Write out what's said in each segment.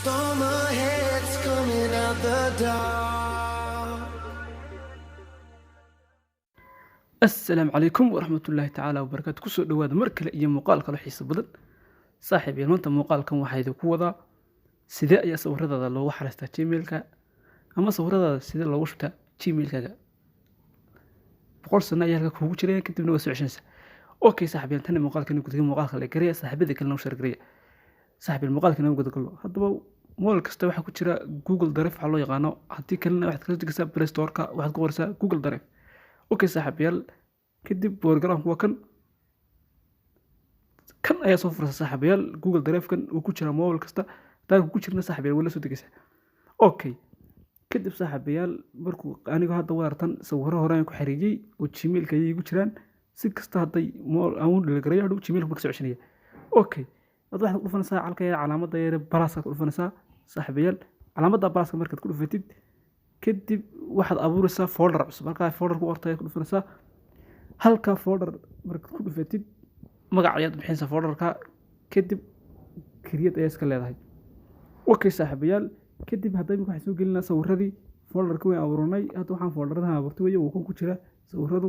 storm ahead's coming out the dark. السلام عليكم ورحمة الله تعالى وبركاته كسو دواada mar kale iyo muuqaal kale xiiso badan saaxiib yaal maanta muuqaalkan waxaa idinku wadaa sidee ayaa sawiradaada loogu xariistaa gmailka ama sawiradaada sidee loogu shubtaa gmailkaaga 100 sano ayaa halka kuugu jiraya kadibna waa soo ceshanaysaa okay saaxiib yaal tan muuqaalkan gudaha muuqaalka la gareeya saaxiibada kale noo share gareeya saaxiib yaal muuqaalkan ugu gudagalo haddaba mool kasta waxaa ku jira Google Drive waxa loo yaqaano haddii kalena waxaad kala degaysaa Play Store-ka waxaad ku qoraysaa Google Drive okay saaxiib yaal kadib programku waa kan ayaa soo furaysa saaxiibayaal Google Drive kan uu ku jira mobile kasta taa ku jirna saaxiibayaal wala soo degaysa okay kadib saaxiibayaal markuu anigu hadda waartan sawiro hore aan ku xariijay oo Gmail-ka ay igu jiraan si kasta haday aan u dhaligaray hadhow Gmail-ka ku soo ceshanaya okay waxaad ku dhufanaysaa halka calaamadda yar plus ku dhufanaysaa saaxiibayaal calaamadda plus markaad ku dhufatid kadib waxaad abuuraysaa folder cusub marka folder ku qortay ku dhufanaysaa halka folder markaad ku dhufatid magac ayaad bixinaysaa folderka kadib create ayaa iska leedahay okay saaxiibayaal kadib haddii waxaan soo gelinaa sawiradii folderka way abuuranay hadda waxaan folderada abuurtay way uu ku jira sawiradu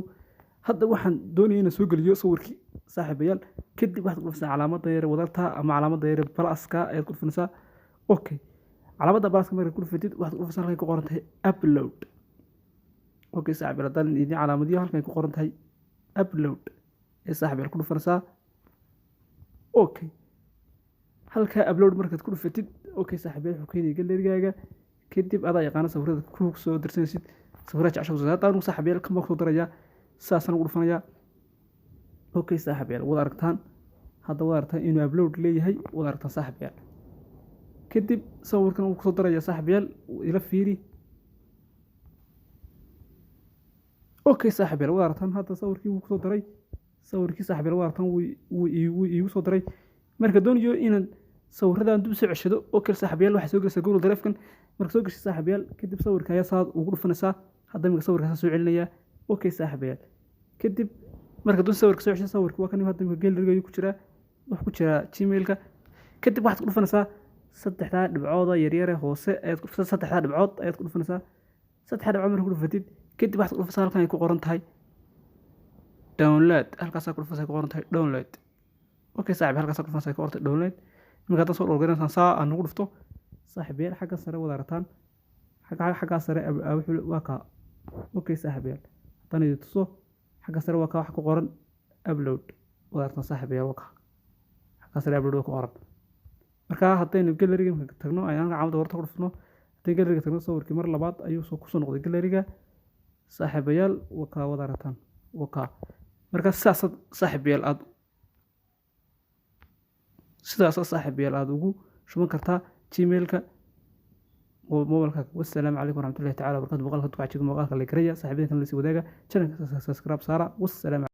hadda waxaan doonayaa inaan soo geliyo sawirkii saaxiibayaal kadib waxaad ku dhufanaysaa calaamadda yar wadata ama calaamadda yar pluska ayaad ku dhufanaysaa okay calaamadda pluska markaad ku dhufatid waxaad ku dhufanaysaa halkay ku qoran tahay upload okay saaxiibayaal haddaan idin calaamadiyo halkay ku qoran tahay upload ee saaxiibayaal ku dhufanaysaa okay halka upload markaad ku dhufatid okay saaxiibayaal wuxuu keenay galerigaaga kadib adaa yaqaan sawirada ku soo dirsanaysid sawirada jacayl soo saartaan saaxiibayaal kama soo daraya saasan ugu dhufanaya okay saaxiibayaal wada aragtaan hadda wada aragtaan inuu upload leeyahay wada aragtaan saaxiibayaal kadib sawirkan uu ku soo daraya saaxiibayaal ila fiiri okay saaxiibayaal wada aragtaan hadda sawirkii uu ku soo daray sawirkii saaxiibayaal wada aragtaan wuu iigu soo daray marka doonayo inaan sawiradan dib soo ceshado okay saaxiibayaal waxa soo gelaysaa Google Drive kan marka soo gashay saaxiibayaal kadib sawirka ayaa saad ugu dhufanaysaa hadda marka sawirka soo celinaya okay saaxiibayaal kadib marka doon sawirka soo ceshay sawirka waa kan hadda marka galeriga ku jira wax ku jira Gmail-ka kadib waxaad ku dhufanaysaa saddexda dhibcood yaryar ee hoose ayaad ku dhufanaysaa saddexda dhibcood ayaad ku dhufanaysaa saddexda dhibcood marka ku dhufatid kadib waxaad ku dhufanaysaa halkan ay ku qoran tahay download halkaas ku dhufanaysaa ku qoran tahay download okay saaxiib halkaas ku dhufanaysaa ku qoran tahay download marka aad soo dhulgaynaysaa saa aan ugu dhufto saaxiibayaal xagga sare wada aragtaan xagga sare waa ka okay saaxiibayaal haddaan idin tuso xagga sare waa ka wax ku qoran upload wada aragtaan saaxiibayaal waa ka xagga sare upload ku qoran marka haddaynu galeriga tagno ayaan calaamada horta ku dhufno haddii galeriga tagno sawirkii mar labaad ayuu soo ku soo noqday galeriga saaxiibayaal waa ka wada aragtaan waa ka marka sidaas saaxiibayaal aad sidaas saaxiibayaal aad ugu shuban kartaa Gmail-ka oo mobilka wassalaamu calaykum waraxmatullaahi tacaala wabarakaatuh muuqaalka ducaa muuqaalka la gareeya saaxiibada kan la sii wadaaga channelka subscribe saara wassalaamu